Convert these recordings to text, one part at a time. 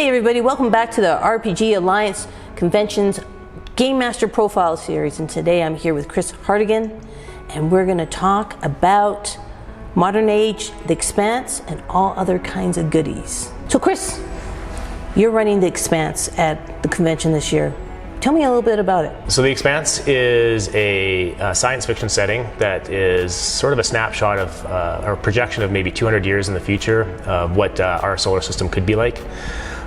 Hey everybody, welcome back to the RPG Alliance Convention's Game Master Profile Series, and today I'm here with Chris Hartigan, and we're going to talk about Modern Age, the Expanse, and all other kinds of goodies. So Chris, you're running the Expanse at the convention this year. Tell me a little bit about it. So the Expanse is a science fiction setting that is sort of a snapshot of, or projection of maybe 200 years in the future of what our solar system could be like.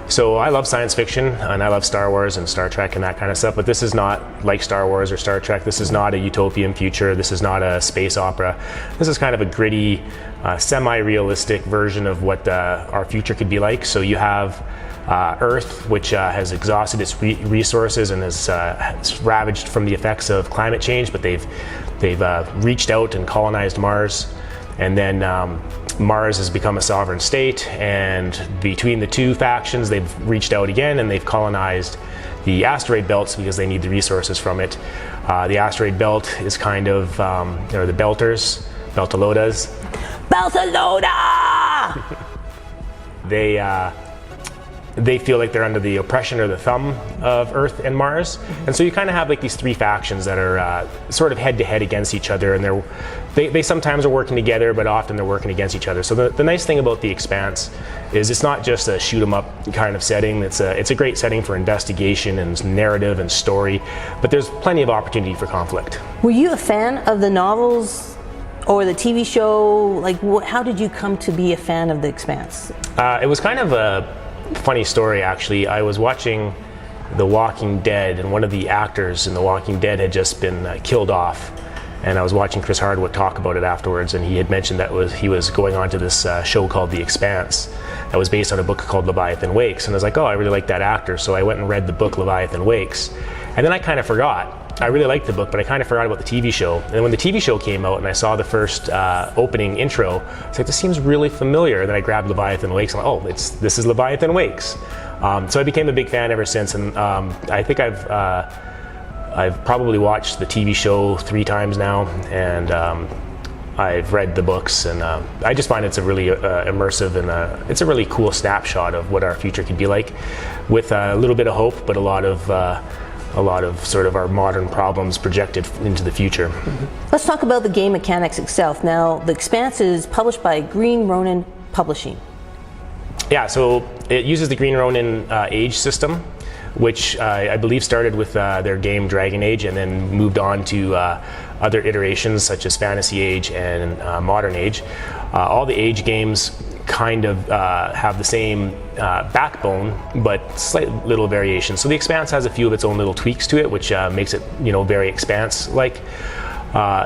So I love science fiction, and I love Star Wars and Star Trek and that kind of stuff, but this is not like Star Wars or Star Trek. This is not a utopian future. This is not a space opera. This is kind of a gritty, semi-realistic version of what our future could be like. So you have Earth, which has exhausted its resources and is ravaged from the effects of climate change, but they've reached out and colonized Mars. And then Mars has become a sovereign state, and between the two factions they've reached out again and they've colonized the asteroid belts because they need the resources from it. The asteroid belt is kind of, the Belters, Beltalodas. Beltaloda! They feel like they're under the oppression or the thumb of Earth and Mars. And so you kind of have like these three factions that are sort of head to head against each other, and they sometimes are working together, but often they're working against each other. So the nice thing about the Expanse is it's not just a shoot 'em up kind of setting. It's a great setting for investigation and narrative and story, but there's plenty of opportunity for conflict. Were you a fan of the novels or the TV show? Like, how did you come to be a fan of the Expanse? It was kind of a funny story, actually. I was watching The Walking Dead, and one of the actors in The Walking Dead had just been killed off, and I was watching Chris Hardwick talk about it afterwards, and he had mentioned that he was going on to this show called The Expanse that was based on a book called Leviathan Wakes, and I was like, oh, I really like that actor, so I went and read the book Leviathan Wakes, and then I kind of forgot. I really liked the book, but I kind of forgot about the TV show. And when the TV show came out and I saw the first opening intro, I was like, this seems really familiar. And then I grabbed Leviathan Wakes and I'm like, oh, this is Leviathan Wakes. So I became a big fan ever since. And I think I've probably watched the TV show 3 times now, and I've read the books, and I just find it's a really immersive, and it's a really cool snapshot of what our future could be like, with a little bit of hope, but a lot of sort of our modern problems projected into the future. Let's talk about the game mechanics itself. Now, the Expanse is published by Green Ronin Publishing. Yeah, so it uses the Green Ronin Age system, which I believe started with their game Dragon Age and then moved on to other iterations such as Fantasy Age and Modern Age. All the Age games kind of have the same backbone, but slight little variations. So the Expanse has a few of its own little tweaks to it, which makes it, very Expanse-like.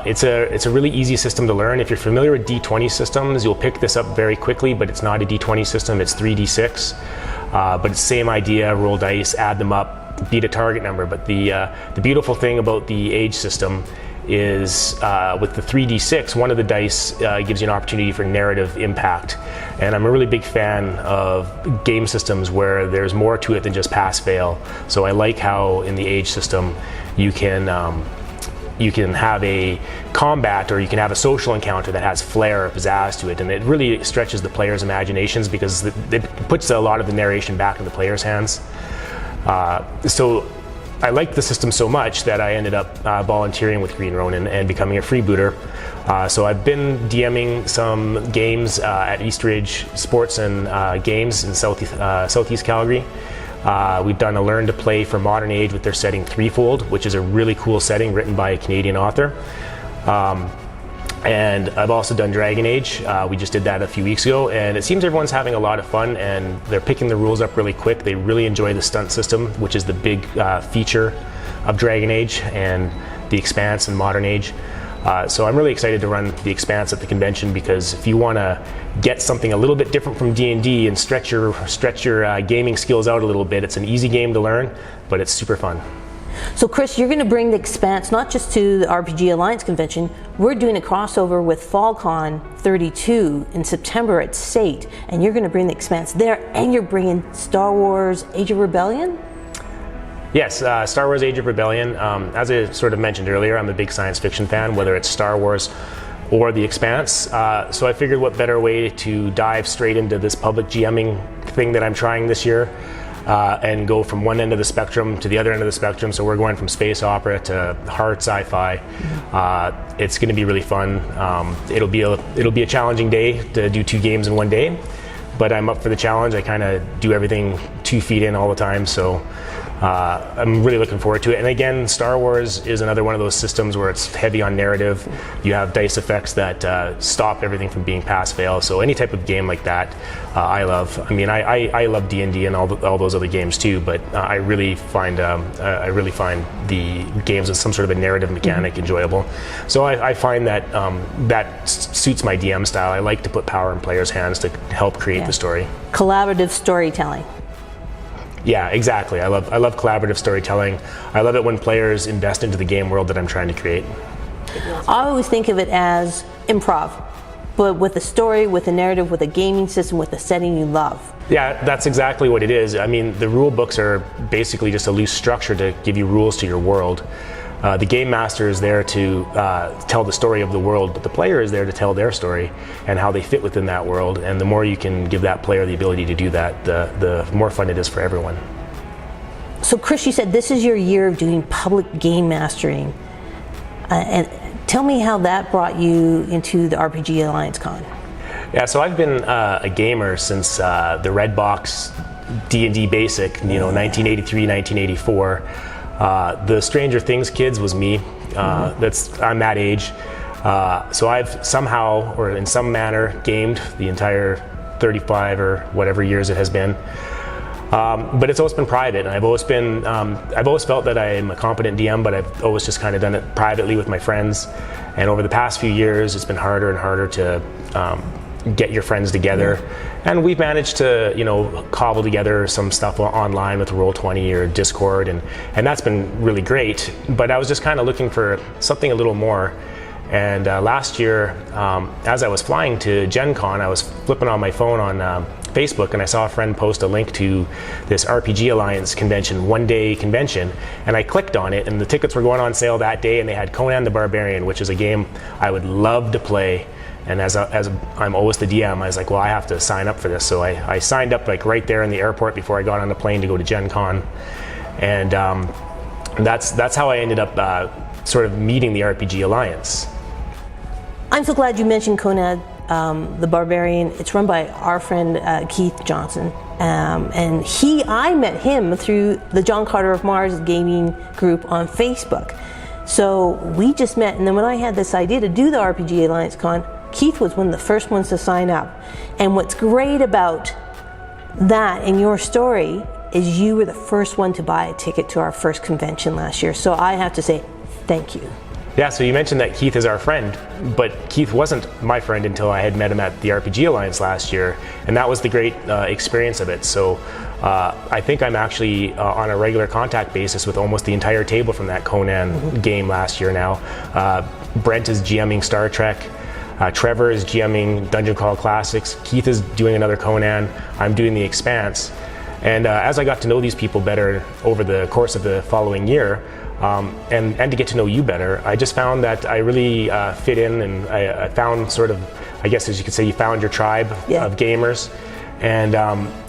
It's a really easy system to learn. If you're familiar with D20 systems, you'll pick this up very quickly, but it's not a D20 system, it's 3D6. But it's the same idea, roll dice, add them up, beat a target number. But the beautiful thing about the Age system is with the 3D6, one of the dice gives you an opportunity for narrative impact. And I'm a really big fan of game systems where there's more to it than just pass-fail. So I like how in the Age system you can have a combat, or you can have a social encounter that has flair or pizzazz to it, and it really stretches the players' imaginations because it puts a lot of the narration back in the players' hands. So I liked the system so much that I ended up volunteering with Green Ronin and becoming a freebooter. So I've been DMing some games at East Ridge Sports and Games in Southeast Calgary. We've done a Learn to Play for Modern Age with their setting Threefold, which is a really cool setting written by a Canadian author. And I've also done Dragon Age. We just did that a few weeks ago, and it seems everyone's having a lot of fun, and they're picking the rules up really quick. They really enjoy the stunt system, which is the big feature of Dragon Age and the Expanse and Modern Age. So I'm really excited to run the Expanse at the convention, because if you want to get something a little bit different from D&D and stretch your gaming skills out a little bit, it's an easy game to learn, but it's super fun. So Chris, you're going to bring the Expanse not just to the RPG Alliance convention. We're doing a crossover with FALLCON32 in September at SATE, and you're going to bring the Expanse there, and you're bringing Star Wars Age of Rebellion? Yes, Star Wars Age of Rebellion. As I sort of mentioned earlier, I'm a big science fiction fan, whether it's Star Wars or the Expanse. So I figured what better way to dive straight into this public GMing thing that I'm trying this year and go from one end of the spectrum to the other end of the spectrum. So we're going from space opera to hard sci-fi. It's going to be really fun. It'll be a challenging day to do 2 games in one day, but I'm up for the challenge. I kind of do everything 2 feet in all the time, so I'm really looking forward to it. And again, Star Wars is another one of those systems where it's heavy on narrative. You have dice effects that stop everything from being pass-fail. So any type of game like that, I love. I mean, I love D&D and all those other games too, but I really find the games with some sort of a narrative mechanic enjoyable. So I find that that suits my DM style. I like to put power in players' hands to help create the story. Collaborative storytelling. Yeah, exactly. I love collaborative storytelling. I love it when players invest into the game world that I'm trying to create. I always think of it as improv, but with a story, with a narrative, with a gaming system, with a setting you love. Yeah, that's exactly what it is. I mean, the rule books are basically just a loose structure to give you rules to your world. The game master is there to tell the story of the world, but the player is there to tell their story and how they fit within that world. And the more you can give that player the ability to do that, the more fun it is for everyone. So Chris, you said this is your year of doing public game mastering. And tell me how that brought you into the RPG Alliance Con. Yeah, so I've been a gamer since the Red Box D&D Basic, 1983, 1984. The Stranger Things kids was me. I'm that age. So I've somehow, or in some manner, gamed the entire 35 or whatever years it has been. But it's always been private, and I've always felt that I'm a competent DM, but I've always just kind of done it privately with my friends. And over the past few years, it's been harder and harder to get your friends together. And we've managed to, cobble together some stuff online with Roll20 or Discord, and that's been really great. But I was just kind of looking for something a little more. And last year, as I was flying to Gen Con, I was flipping on my phone on Facebook, and I saw a friend post a link to this RPG Alliance convention, one-day convention, and I clicked on it, and the tickets were going on sale that day, and they had Conan the Barbarian, which is a game I would love to play. And as I'm always the DM, I was like, well, I have to sign up for this. So I signed up like right there in the airport before I got on the plane to go to Gen Con. And that's how I ended up sort of meeting the RPG Alliance. I'm so glad you mentioned Conan the Barbarian. It's run by our friend Keith Johnson. And I met him through the John Carter of Mars gaming group on Facebook. So we just met, and then when I had this idea to do the RPG Alliance Con, Keith was one of the first ones to sign up. And what's great about that in your story is you were the first one to buy a ticket to our first convention last year. So I have to say thank you. Yeah, so you mentioned that Keith is our friend, but Keith wasn't my friend until I had met him at the RPG Alliance last year, and that was the great experience of it. So I think I'm actually on a regular contact basis with almost the entire table from that Conan game last year now. Brent is GMing Star Trek. Trevor is GMing Dungeon Crawl Classics. Keith is doing another Conan. I'm doing the Expanse. And as I got to know these people better over the course of the following year, and to get to know you better, I just found that I really fit in, and I found sort of, I guess as you could say, you found your tribe of gamers. And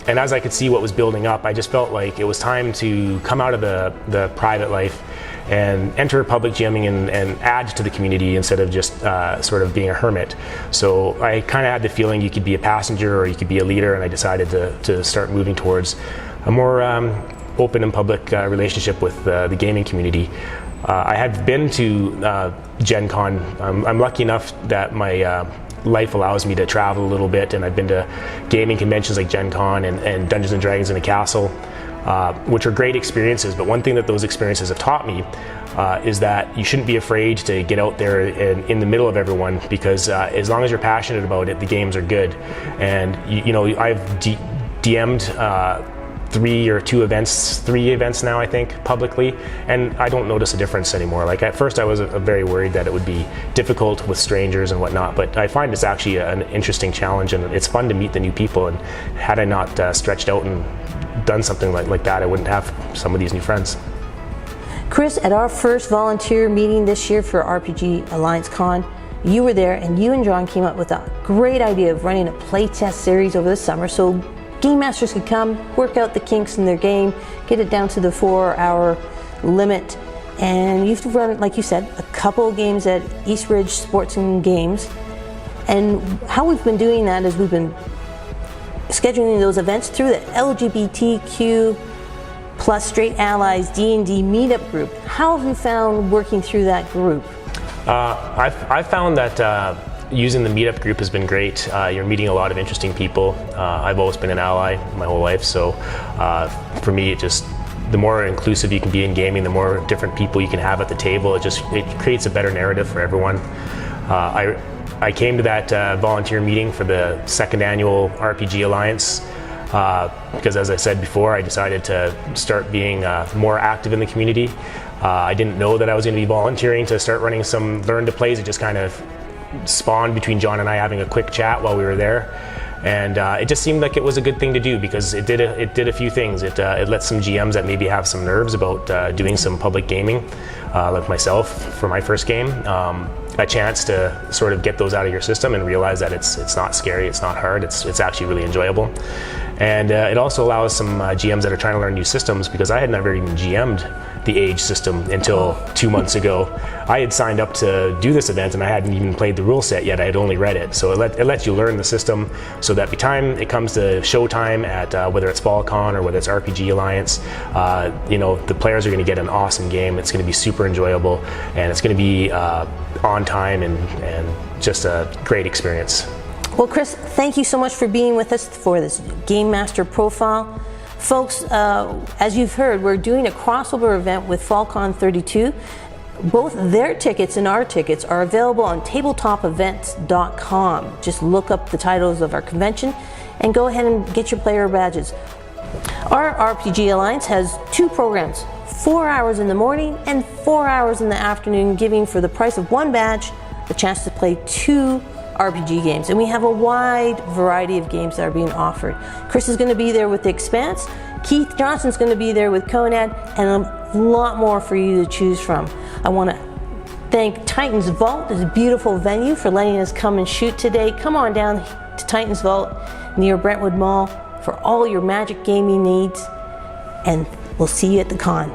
as I could see what was building up, I just felt like it was time to come out of the private life and enter public GMing and add to the community instead of just sort of being a hermit. So I kind of had the feeling you could be a passenger or you could be a leader, and I decided to start moving towards a more open and public relationship with the gaming community. I had been to Gen Con. I'm lucky enough that my life allows me to travel a little bit, and I've been to gaming conventions like Gen Con and Dungeons & Dragons in a Castle, which are great experiences. But one thing that those experiences have taught me is that you shouldn't be afraid to get out there and in the middle of everyone, because as long as you're passionate about it, the games are good. And I've DM'd three events now, I think, publicly, and I don't notice a difference anymore. Like at first I was very worried that it would be difficult with strangers and whatnot, but I find it's actually an interesting challenge, and it's fun to meet the new people. And had I not stretched out and done something like that, I wouldn't have some of these new friends. Chris, at our first volunteer meeting this year for RPG Alliance Con, you were there, and you and John came up with a great idea of running a playtest series over the summer. So game masters could come, work out the kinks in their game, get it down to the 4-hour limit. And you've run, like you said, a couple of games at East Ridge Sports and Games. And how we've been doing that is we've been scheduling those events through the LGBTQ plus straight allies D&D meetup group. How have you found working through that group? I've found that using the meetup group has been great. You're meeting a lot of interesting people. I've always been an ally my whole life, so for me, the more inclusive you can be in gaming, the more different people you can have at the table. It creates a better narrative for everyone. I came to that volunteer meeting for the second annual RPG Alliance because, as I said before, I decided to start being more active in the community. I didn't know that I was going to be volunteering to start running some Learn to Plays. It just kind of spawned between John and I having a quick chat while we were there. And it just seemed like it was a good thing to do because it did a few things. It let some GMs that maybe have some nerves about doing some public gaming, like myself for my first game, a chance to sort of get those out of your system and realize that it's not scary, it's not hard, it's actually really enjoyable. And it also allows some GMs that are trying to learn new systems, because I had never even GM'd the Age system until 2 months ago. I had signed up to do this event and I hadn't even played the rule set yet. I had only read it. So it lets you learn the system so that by the time it comes to showtime at whether it's FALLCON or whether it's RPG Alliance, the players are going to get an awesome game. It's going to be super enjoyable and it's going to be on time and just a great experience. Well, Chris, thank you so much for being with us for this Game Master Profile. Folks, as you've heard, we're doing a crossover event with FALLCON32. Both their tickets and our tickets are available on TableTopEvents.com. Just look up the titles of our convention and go ahead and get your player badges. Our RPG Alliance has 2 programs, 4 hours in the morning and 4 hours in the afternoon, giving for the price of 1 badge the chance to play 2 RPG games, and we have a wide variety of games that are being offered. Chris is going to be there with the Expanse, Keith Johnson's going to be there with Conan, and a lot more for you to choose from. I want to thank Titan's Vault, this beautiful venue, for letting us come and shoot today. Come on down to Titan's Vault near Brentwood Mall for all your Magic gaming needs, and we'll see you at the con.